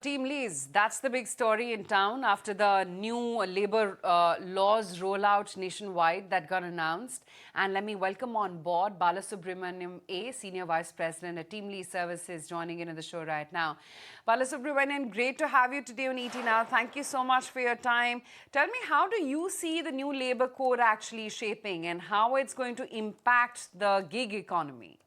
Team Lees, that's the big story in town after the new labor laws rollout nationwide that got announced. And let me welcome on board Balasubramaniam A, Senior Vice President at Team Lee Services, joining in the show right now. Balasubramanian, great to have you today on ET Now. Thank you so much for your time. Tell me, how do you see the new labor code actually shaping and how it's going to impact the gig economy?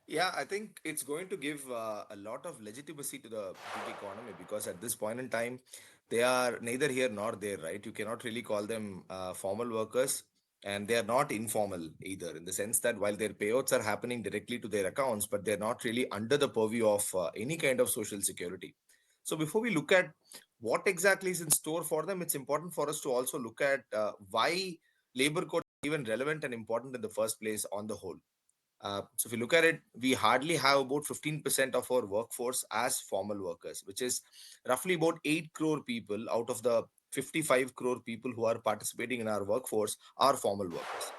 Yeah, I think it's going to give a lot of legitimacy to the gig economy because at this point in time, they are neither here nor there, right? You cannot really call them formal workers, and they are not informal either, in the sense that while their payouts are happening directly to their accounts, but they're not really under the purview of any kind of social security. So before we look at what exactly is in store for them, it's important for us to also look at why labor code is even relevant and important in the first place on the whole. So if you look at it, we hardly have about 15% of our workforce as formal workers, which is roughly about 8 crore people out of the 55 crore people who are participating in our workforce are formal workers,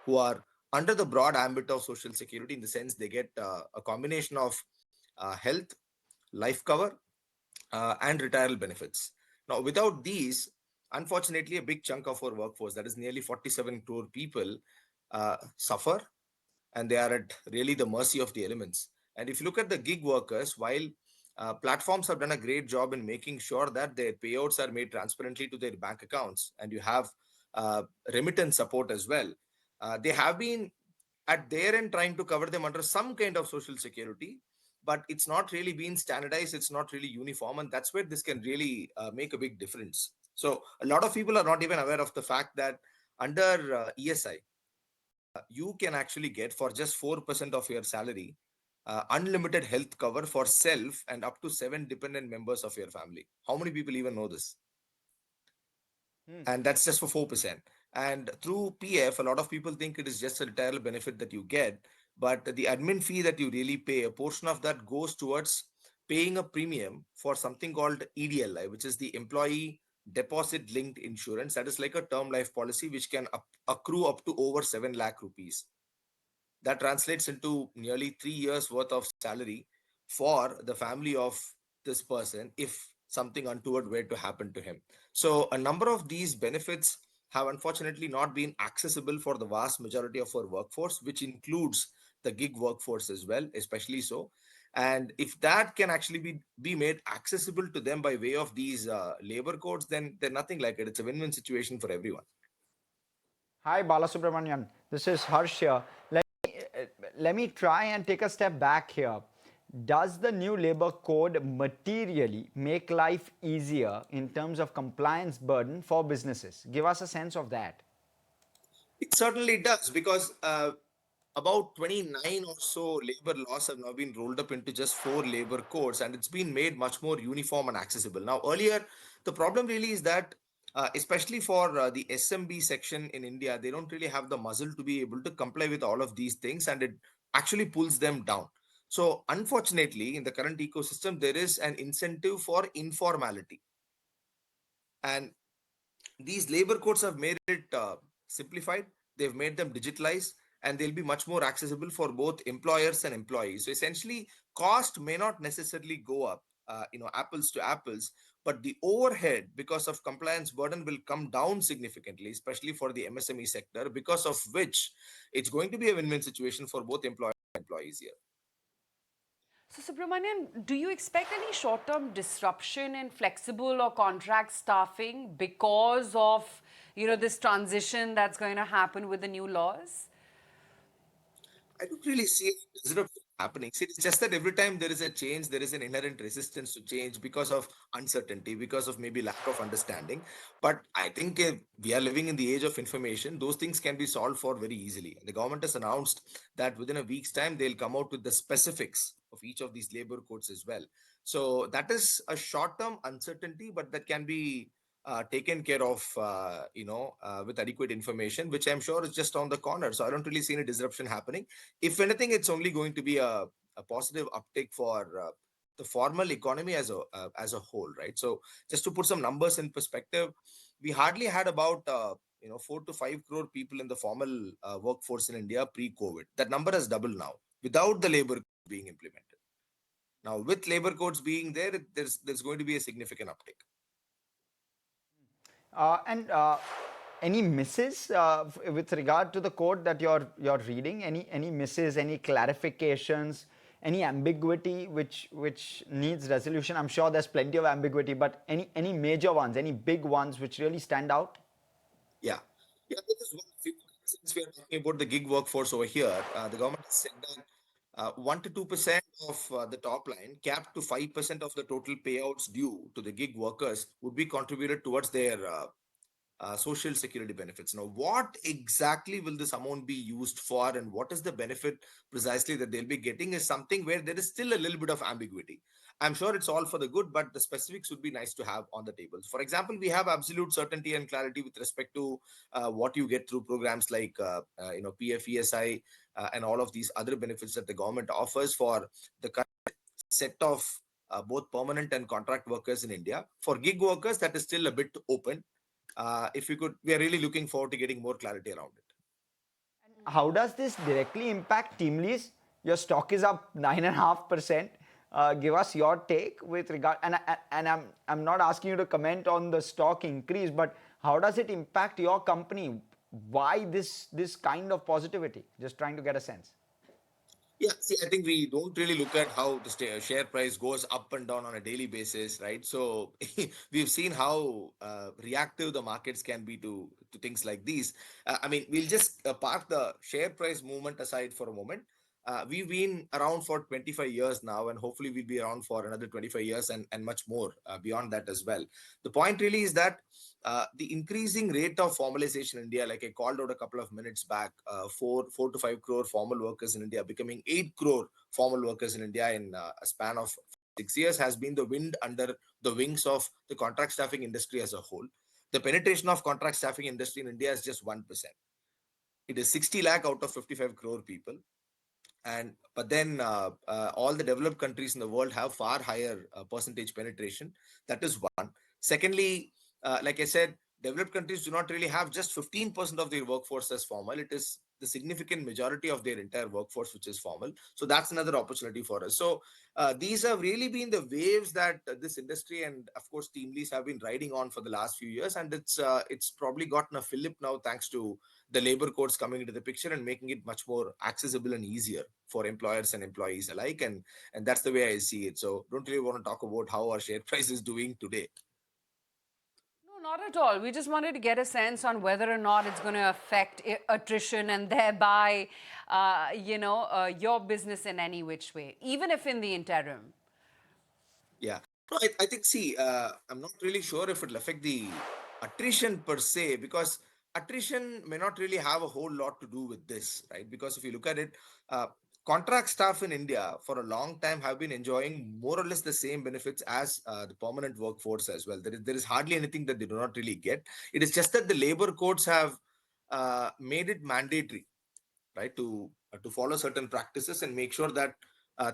who are under the broad ambit of social security, in the sense they get a combination of health, life cover, and retirement benefits. Now, without these, unfortunately, a big chunk of our workforce, that is nearly 47 crore people, suffer, and they are at really the mercy of the elements. And if you look at the gig workers, while platforms have done a great job in making sure that their payouts are made transparently to their bank accounts, and you have remittance support as well, they have been at their end trying to cover them under some kind of social security, but it's not really been standardized, it's not really uniform, and that's where this can really make a big difference. So a lot of people are not even aware of the fact that under ESI, you can actually get for just 4% of your salary unlimited health cover for self and up to 7 dependent members of your family. How many people even know this? Hmm. And that's just for 4%. And through PF, a lot of people think it is just a retirement benefit that you get, but the admin fee that you really pay, a portion of that goes towards paying a premium for something called EDLI, which is the employee deposit linked insurance. That is like a term life policy which can accrue up to over 7 lakh rupees. That translates into nearly 3 years worth of salary for the family of this person if something untoward were to happen to him. So a number of these benefits have unfortunately not been accessible for the vast majority of our workforce, which includes the gig workforce as well, especially so. And if that can actually be made accessible to them by way of these labor codes, then they're nothing like it. It's a win-win situation for everyone. Hi, Balasubramanian. This is Harsh here. Let me try and take a step back here. Does the new labor code materially make life easier in terms of compliance burden for businesses? Give us a sense of that. It certainly does, because about 29 or so labor laws have now been rolled up into just four labor codes, and it's been made much more uniform and accessible. Now, earlier, the problem really is that, especially for the SMB section in India, they don't really have the muscle to be able to comply with all of these things, and it actually pulls them down. So, unfortunately, in the current ecosystem, there is an incentive for informality. And these labor codes have made it simplified, they've made them digitalized, and they'll be much more accessible for both employers and employees. So essentially, cost may not necessarily go up, apples to apples, but the overhead because of compliance burden will come down significantly, especially for the MSME sector, because of which it's going to be a win-win situation for both employers and employees here. So, Subramanian, do you expect any short term disruption in flexible or contract staffing because of this transition that's going to happen with the new laws? I don't really see any disruption happening. See, it's just that every time there is a change, there is an inherent resistance to change because of uncertainty, because of maybe lack of understanding. But I think we are living in the age of information. Those things can be solved for very easily. The government has announced that within a week's time, they'll come out with the specifics of each of these labor codes as well. So that is a short term uncertainty, but that can be taken care of, with adequate information, which I'm sure is just on the corner. So I don't really see any disruption happening. If anything, it's only going to be a positive uptick for the formal economy as a whole, right? So just to put some numbers in perspective, we hardly had about 4 to 5 crore people in the formal workforce in India pre-COVID. That number has doubled now without the labor being implemented. Now, with labor codes being there, there's going to be a significant uptick. And any misses with regard to the code that you're reading? Any misses? Any clarifications? Any ambiguity which needs resolution? I'm sure there's plenty of ambiguity, but any major ones, any big ones which really stand out? Yeah. Yeah, this is one few, since we are talking about the gig workforce over here, the government has said that 1 to 2% of the top line, capped to 5% of the total payouts due to the gig workers, would be contributed towards their social security benefits. Now, what exactly will this amount be used for, and what is the benefit precisely that they'll be getting, is something where there is still a little bit of ambiguity. I'm sure it's all for the good, but the specifics would be nice to have on the tables. For example, we have absolute certainty and clarity with respect to what you get through programs like PF, ESI, and all of these other benefits that the government offers for the current set of both permanent and contract workers in India. For gig workers, that is still a bit open. If we could, we are really looking forward to getting more clarity around it. How does this directly impact Teamlease? Your stock is up 9.5%. Give us your take with regard, and I'm not asking you to comment on the stock increase, but how does it impact your company? Why this kind of positivity? Just trying to get a sense. Yeah, see, I think we don't really look at how the share price goes up and down on a daily basis, right? So we've seen how reactive the markets can be to things like these. I mean, we'll just park the share price movement aside for a moment. We've been around for 25 years now, and hopefully we'll be around for another 25 years and much more beyond that as well. The point really is that the increasing rate of formalization in India, like I called out a couple of minutes back, 4 to 5 crore formal workers in India becoming 8 crore formal workers in India in a span of 6 years, has been the wind under the wings of the contract staffing industry as a whole. The penetration of contract staffing industry in India is just 1%. It is 60 lakh out of 55 crore people. And but then all the developed countries in the world have far higher percentage penetration. That is one. Secondly, like I said, developed countries do not really have just 15% of their workforce as formal. It is the significant majority of their entire workforce which is formal. So that's another opportunity for us. So these have really been the waves that this industry and of course Teamlease have been riding on for the last few years, and it's probably gotten a fillip now thanks to the labor codes coming into the picture and making it much more accessible and easier for employers and employees alike. And that's the way I see it. So don't really want to talk about how our share price is doing today. No, not at all. We just wanted to get a sense on whether or not it's going to affect attrition and thereby, your business in any which way, even if in the interim. Yeah. No, I think, see, I'm not really sure if it'll affect the attrition per se, because attrition may not really have a whole lot to do with this, right? Because if you look at it, uh, contract staff in India for a long time have been enjoying more or less the same benefits as the permanent workforce as well. There is hardly anything that they do not really get. It is just that the labor codes have made it mandatory, right, to follow certain practices and make sure that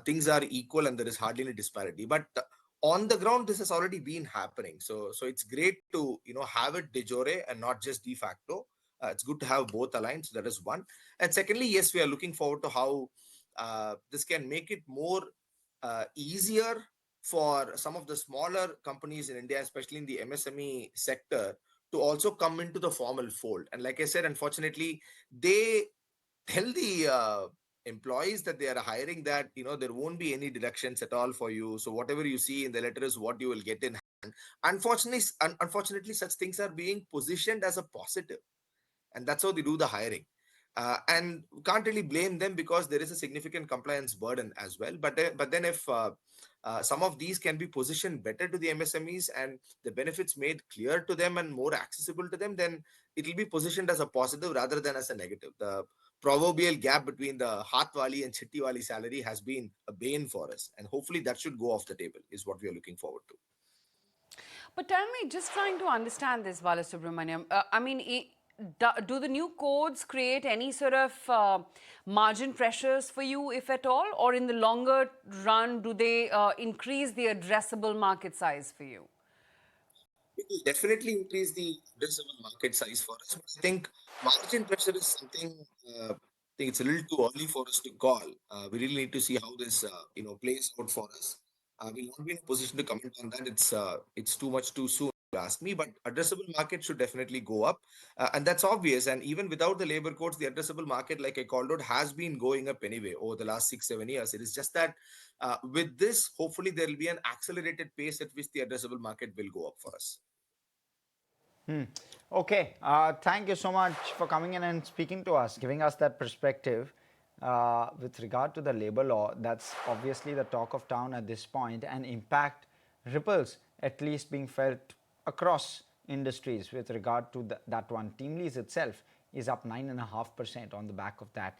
things are equal and there is hardly any disparity. But on the ground, this has already been happening. So it's great to have it de jure and not just de facto. It's good to have both aligned. So that is one. And secondly, yes, we are looking forward to how this can make it more easier for some of the smaller companies in India, especially in the MSME sector, to also come into the formal fold. And like I said, unfortunately, they tell the employees that they are hiring that there won't be any deductions at all for you, so whatever you see in the letter is what you will get in hand. Unfortunately, such things are being positioned as a positive, and that's how they do the hiring. And we can't really blame them because there is a significant compliance burden as well. But then if some of these can be positioned better to the MSMEs and the benefits made clear to them and more accessible to them, then it will be positioned as a positive rather than as a negative. The proverbial gap between the Hathwali and Chittiwali salary has been a bane for us, and hopefully that should go off the table is what we are looking forward to. But tell me, just trying to understand this, Balasubramaniam, I mean, do the new codes create any sort of margin pressures for you, if at all? Or in the longer run, do they increase the addressable market size for you? It will definitely increase the addressable market size for us. But I think margin pressure is something. I think it's a little too early for us to call. We really need to see how this plays out for us. will not be in a position to comment on that. It's too much too soon to ask me, but addressable market should definitely go up, and that's obvious. And even without the labor codes, the addressable market, like I called out, has been going up anyway over the last 6 7 years. It is just that with this, hopefully, there will be an accelerated pace at which the addressable market will go up for us. Okay, thank you so much for coming in and speaking to us, giving us that perspective with regard to the labor law. That's obviously the talk of town at this point, and impact ripples at least being felt across industries with regard to that one. Team lease itself is up 9.5% on the back of that.